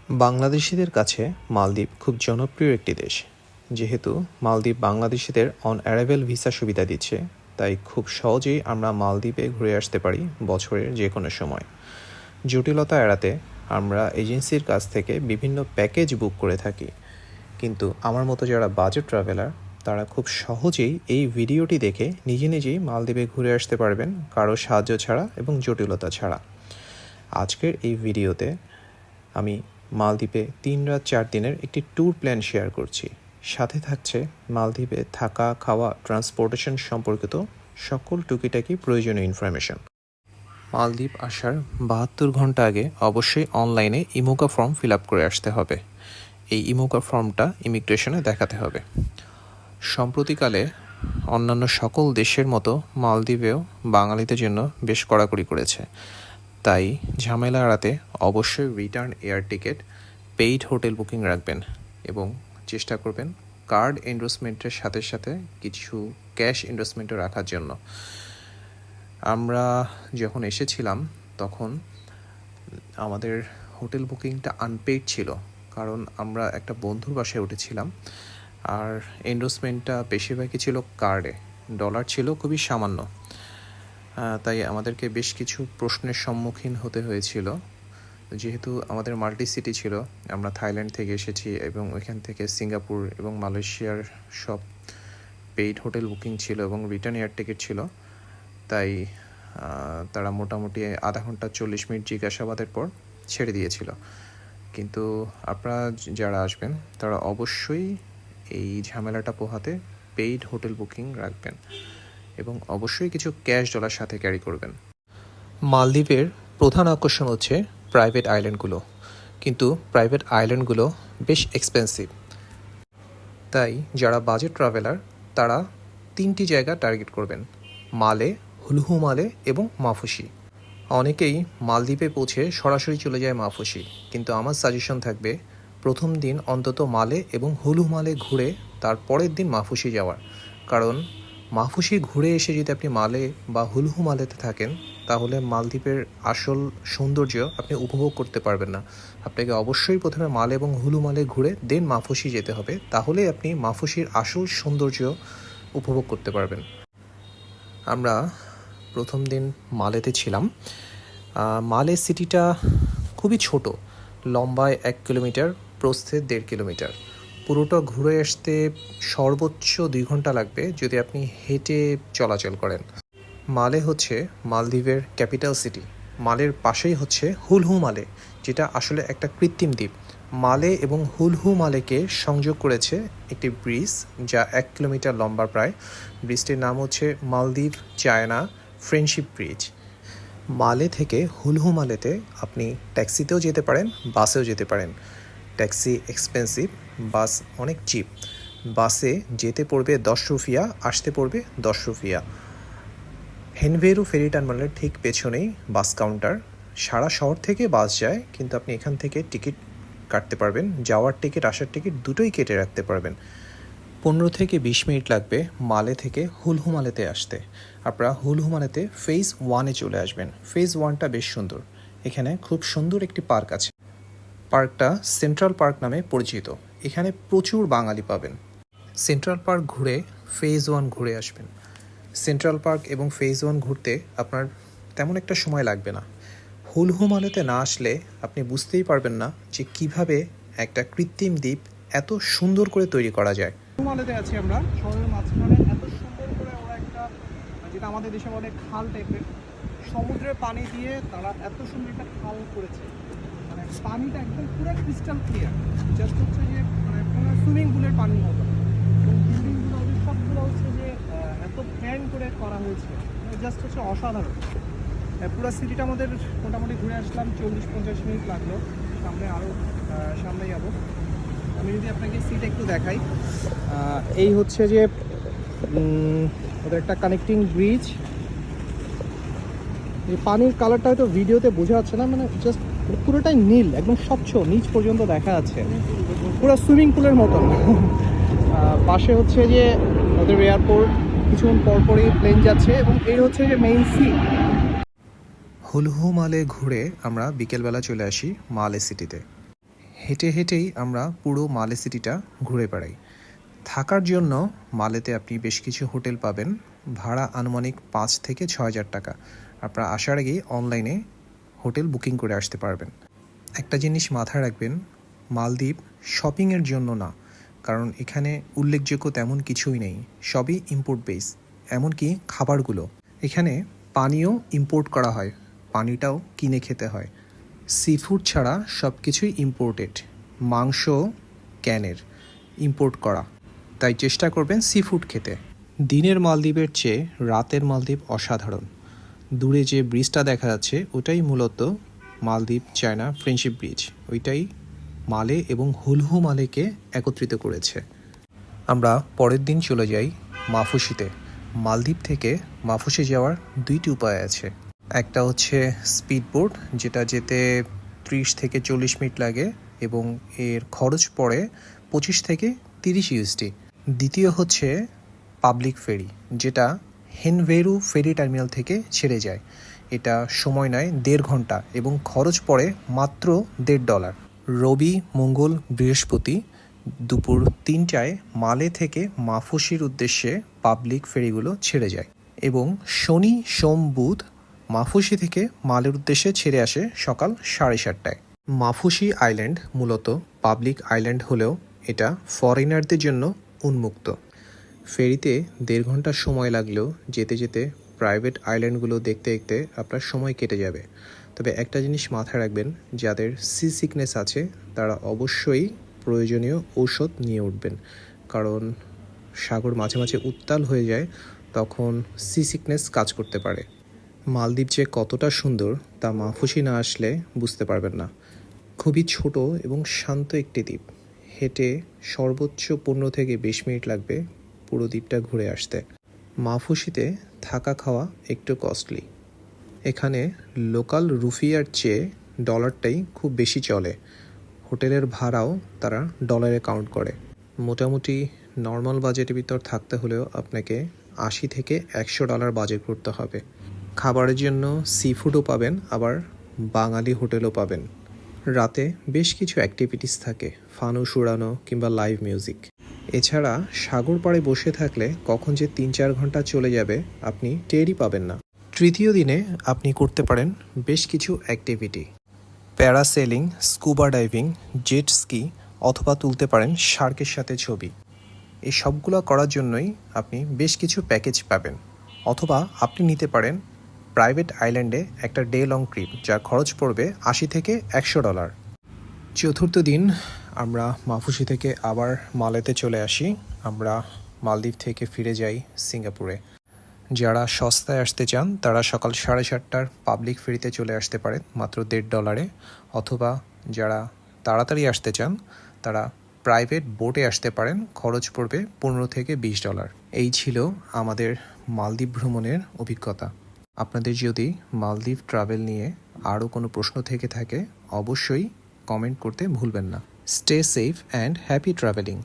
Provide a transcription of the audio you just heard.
বাংলাদেশিদের কাছে মালদ্বীপ খুব জনপ্রিয় একটি দেশ। যেহেতু মালদ্বীপ বাংলাদেশিদের অন অ্যারাইভেল ভিসা সুবিধা দিচ্ছে, তাই খুব সহজেই আমরা মালদ্বীপে ঘুরে আসতে পারি বছরের যে কোনো সময়। জটিলতা এড়াতে আমরা এজেন্সির কাছ থেকে বিভিন্ন প্যাকেজ বুক করে থাকি, কিন্তু আমার মতো যারা বাজেট ট্রাভেলার তারা খুব সহজেই এই ভিডিওটি দেখে নিজে নিজেই মালদ্বীপে ঘুরে আসতে পারবেন, কারো সাহায্য ছাড়া এবং জটিলতা ছাড়া। আজকের এই ভিডিওতে আমি মালদ্বীপে 3 রাত 4 দিনের একটি ট্যুর প্ল্যান শেয়ার করছি। সাথে থাকছে মালদ্বীপে থাকা, খাওয়া, ট্রান্সপোর্টেশন সম্পর্কিত সকল টুকিটাকি প্রয়োজনীয় ইনফরমেশন। মালদ্বীপ আসার 72 ঘন্টা আগে অবশ্যই অনলাইনে ইমোকা ফর্ম ফিল আপ করে আসতে হবে। এই ইমোকা ফর্মটা ইমিগ্রেশনে দেখাতে হবে। সম্প্রতিকালে অন্যান্য সকল দেশের মতো মালদ্বীপেও বাঙালিদের জন্য বেশ কড়াকড়ি করেছে, তাই ঝামেলা এড়াতে অবশ্যই return air ticket, paid hotel booking রাখবেন এবং চেষ্টা করবেন কার্ড এন্ডোর্সমেন্টের সাথে সাথে কিছু ক্যাশ এন্ডোর্সমেন্টও রাখার জন্য। আমরা যখন এসেছিলাম তখন আমাদের হোটেল বুকিংটা আনপেইড ছিল, কারণ আমরা একটা বন্ধুর বাসায় উঠেছিলাম, আর এন্ডোর্সমেন্টটা বেশিরভাগই ছিল কার্ডে, ডলার ছিল খুবই সামান্য। তাই আমাদেরকে বেশ কিছু প্রশ্নের সম্মুখীন হতে হয়েছিল। যেহেতু আমাদের মাল্টি সিটি ছিল, আমরা থাইল্যান্ড থেকে এসেছি এবং ওইখান থেকে সিঙ্গাপুর এবং মালয়েশিয়ার সব পেইড হোটেল বুকিং ছিল এবং রিটার্ন এয়ার টিকিট ছিল, তাই তারা মোটামুটি আধা ঘন্টা 40 মিনিট জিজ্ঞাসাবাদের পর ছেড়ে দিয়েছিল। কিন্তু আপনারা যারা আসবেন তারা অবশ্যই এই ঝামেলাটা পোহাতে পেইড হোটেল বুকিং রাখবেন এবং অবশ্যই কিছু ক্যাশ ডলার সাথে ক্যারি করবেন। মালদ্বীপের প্রধান আকর্ষণ হচ্ছে প্রাইভেট আইল্যান্ডগুলো, কিন্তু প্রাইভেট আইল্যান্ডগুলো বেশ এক্সপেন্সিভ। তাই যারা বাজেট ট্রাভেলার তারা 3টি জায়গা টার্গেট করবেন: মালে, হুলহু মালে এবং মাফুসি। অনেকেই মালদ্বীপে পৌঁছে সরাসরি চলে যায় মাফুসি, কিন্তু আমার সাজেশন থাকবে প্রথম দিন অন্তত মালে এবং হুলহু মালে ঘুরে তার পরের দিন মাফুসি যাওয়ার। কারণ মাফুসি ঘুরে এসে যদি আপনি মালে বা হুলহু মালেতে থাকেন তাহলে মালদ্বীপের আসল সৌন্দর্য আপনি উপভোগ করতে পারবেন না। আপনাকে অবশ্যই প্রথমে মালে এবং হুলহু মালে ঘুরে দেন মাফুসি যেতে হবে, তাহলে আপনি মাফুসির আসল সৌন্দর্য উপভোগ করতে পারবেন। আমরা প্রথম দিন মালেতে ছিলাম। মালে সিটিটা খুবই ছোট, লম্বায় 1 কিলোমিটার, প্রস্থে 1.5 কিলোমিটার। পুরোটা ঘুরে আসতে সর্বোচ্চ 2 ঘন্টা লাগবে যদি আপনি হেঁটে চলাচল করেন। মালে হচ্ছে মালদ্বীপের ক্যাপিটাল সিটি। মালের পাশেই হচ্ছে হুলহু মালে, যেটা আসলে একটা কৃত্রিম দ্বীপ। মালে এবং হুলহু মালেকে সংযোগ করেছে একটি ব্রিজ, যা 1 কিলোমিটার লম্বা প্রায়। ব্রিজটির নাম হচ্ছে মালদ্বীপ চায়না ফ্রেন্ডশিপ ব্রিজ। মালে থেকে হুলহু মালেতে আপনি ট্যাক্সিতেও যেতে পারেন, বাসেও যেতে পারেন। ট্যাক্সি এক্সপেন্সিভ, বাস অনেক চিপ। বাসে যেতে পড়বে 10 রুপিয়া, আসতে পড়বে 10 রুপিয়া। হেনভেরু ফেরি টার্মিনালের ঠিক পেছনেই বাস কাউন্টার। সারা শহর থেকে বাস যায়, কিন্তু আপনি এখান থেকে টিকিট কাটতে পারবেন। যাওয়ার টিকিট, আসার টিকিট দুটোই কেটে রাখতে পারবেন। 15 থেকে 20 মিনিট লাগবে মালে থেকে হুলহু মালেতে আসতে। আপনারা হুলহু মালেতে ফেজ 1-এ চলে আসবেন। ফেজ 1টা বেশ সুন্দর। এখানে খুব সুন্দর একটি পার্ক আছে। পার্কটা সেন্ট্রাল পার্ক নামে পরিচিত। এখানে প্রচুর বাঙালি পাবেন। সেন্ট্রাল পার্ক ঘুরে ফেজ 1 ঘুরে আসবেন। সেন্ট্রাল পার্ক এবং ফেজ 1 ঘুরতে আপনার তেমন একটা সময় লাগবে না। হুলহু মালেতে না আসলে আপনি বুঝতেই পারবেন না যে কিভাবে একটা কৃত্রিম দ্বীপ এত সুন্দর করে তৈরি করা যায়। মালেতে আছি আমরা, শহরের মাঝখানে। এত সুন্দর করে ওরা একটা, যেটা আমাদের দেশে বলে খাল টাইপের, সমুদ্রের পানি দিয়ে তারা এত সুন্দর একটা খাল করেছে। মানে পানিটা একদম পুরো ক্রিস্টাল ক্লিয়ার, জাস্ট হচ্ছে যে মানে পুরো সুইমিং পুলের পানির মতো। এবং বিল্ডিংগুলো ওদের সবগুলো হচ্ছে যে এত প্ল্যান করে করা হয়েছে, জাস্ট হচ্ছে অসাধারণ। পুরো সিটিটা আমাদের মোটামুটি ঘুরে আসলাম, 40-50 মিনিট লাগলো। সামনে আরও সামনে যাবো। আমি যদি আপনাকে সিট একটু দেখাই, এই হচ্ছে যে ওদের একটা কানেক্টিং ব্রিজ। এই পানির কালারটা হয়তো ভিডিওতে বোঝা যাচ্ছে না, মানে জাস্ট পুরোটাই নীল, একদম স্বচ্ছ, নিচ পর্যন্ত দেখা যাচ্ছে, পুরো সুইমিং পুলের মতন। পাশে হচ্ছে যে ওদের এয়ারপোর্ট, কিছুক্ষণ পরপরই প্লেন যাচ্ছে, এবং এই হচ্ছে যে মেইন সি। হুলহু মালে ঘুরে আমরা বিকেলবেলা চলে আসি মালে সিটিতে। হেঁটে হেঁটেই আমরা পুরো মালে সিটিটা ঘুরে বেড়াই। থাকার জন্য মালেতে আপনি বেশ কিছু হোটেল পাবেন, ভাড়া আনুমানিক 5 থেকে 6 হাজার টাকা। আপনারা আসার আগেই অনলাইনে হোটেল বুকিং করে আসতে পারবেন। একটা জিনিস মাথায় রাখবেন, মালদ্বীপ শপিংয়ের জন্য না, কারণ এখানে উল্লেখযোগ্য তেমন কিছুই নেই, সবই ইম্পোর্ট বেস। এমনকি খাবারগুলো এখানে পানিও ইম্পোর্ট করা হয়, পানিটাও কিনে খেতে হয়। সি ফুড ছাড়া সব কিছুই ইম্পোর্টেড, মাংস ক্যানের, ইম্পোর্ট করা। তাই চেষ্টা করবেন সি ফুড খেতে। দিনের মালদ্বীপের চেয়ে রাতের মালদ্বীপ অসাধারণ। দূরে যে ব্রিজটা দেখা যাচ্ছে ওটাই মূলত মালদ্বীপ চায়না ফ্রেন্ডশিপ ব্রিজ। ওইটাই মালে এবং হুলহু মালেকে একত্রিত করেছে। আমরা পরের দিন চলে যাই মাফুসিতে। মালদ্বীপ থেকে মাফুসি যাওয়ার দুইটি উপায় আছে। একটা হচ্ছে স্পিড বোট, যেটা যেতে 30 থেকে 40 মিনিট লাগে এবং এর খরচ পড়ে 25 থেকে 30 ইউএসডি। দ্বিতীয় হচ্ছে পাবলিক ফেরি, যেটা হেনভেরু ফেরি টার্মিনাল থেকে ছেড়ে যায়। এটা সময় নেয় 1.5 ঘন্টা এবং খরচ পড়ে মাত্র $1.50। রবি, মঙ্গল, বৃহস্পতি দুপুর 3টায় মালে থেকে মাফুসির উদ্দেশ্যে পাবলিক ফেরিগুলো ছেড়ে যায় এবং শনি, সোম, বুধ মাফুসি থেকে মালের উদ্দেশ্যে ছেড়ে আসে সকাল 7:30টায়। মাফুসি আইল্যান্ড মূলত পাবলিক আইল্যান্ড হলেও এটা ফরেনারদের জন্য উন্মুক্ত। ফেরিতে 1.5 ঘন্টা সময় লাগলেও যেতে যেতে প্রাইভেট আইল্যান্ডগুলো দেখতে দেখতে আপনার সময় কেটে যাবে। তবে একটা জিনিস মাথায় রাখবেন, যাদের সি সিকনেস আছে তারা অবশ্যই প্রয়োজনীয় ঔষধ নিয়ে উঠবেন, কারণ সাগর মাঝে মাঝে উত্তাল হয়ে যায়, তখন সি সিকনেস কাজ করতে পারে। মালদ্বীপ যে কতটা সুন্দর তা মাফুসি না আসলে বুঝতে পারবেন না। খুবই ছোট এবং শান্ত একটি দ্বীপ। হেঁটে সর্বোচ্চ 15 থেকে 20 মিনিট লাগবে পুরো দ্বীপটা ঘুরে আসতে। মাফুসিতে থাকা খাওয়া একটু কস্টলি। এখানে লোকাল রুপিয়ার চেয়ে ডলারটাই খুব বেশি চলে। হোটেলের ভাড়াও তারা ডলারে কাউন্ট করে। মোটামুটি নর্মাল বাজেটের ভিতর থাকতে হলেও আপনাকে $80 থেকে $100 বাজেট করতে হবে। খাবারের জন্য সি ফুডও পাবেন, আবার বাঙালি হোটেলও পাবেন। রাতে বেশ কিছু অ্যাক্টিভিটিস থাকে, ফানুস উড়ানো কিংবা লাইভ মিউজিক। এছাড়া সাগর পাড়ে বসে থাকলে কখন যে 3-4 ঘন্টা চলে যাবে আপনি টেরই পাবেন না। তৃতীয় দিনে আপনি করতে পারেন বেশ কিছু activity, parasailing, scuba diving, jet ski, অথবা তুলতে পারেন শার্কের সাথে ছবি। এই সবগুলো করার জন্যই আপনি বেশ কিছু প্যাকেজ পাবেন, অথবা আপনি নিতে পারেন প্রাইভেট আইল্যান্ডে একটা ডে লং ট্রিপ, যার খরচ পড়বে $80 থেকে $100। চতুর্থ দিন আমরা মাফুসি থেকে আবার মালেতে চলে আসি। আমরা মালদ্বীপ থেকে ফিরে যাই সিঙ্গাপুরে। যারা সস্তায় আসতে চান তারা সকাল 7:30টার পাবলিক ফেরিতে চলে আসতে পারেন মাত্র $1.50, অথবা যারা তাড়াতাড়ি আসতে চান তারা প্রাইভেট বোটে আসতে পারেন, খরচ পড়বে $15 থেকে $20। এই ছিল আমাদের মালদ্বীপ ভ্রমণের অভিজ্ঞতা। আপনাদের যদি মালদ্বীপ ট্রাভেল নিয়ে আরও কোনো প্রশ্ন থেকে থাকে অবশ্যই কমেন্ট করতে ভুলবেন না। Stay safe and happy travelling.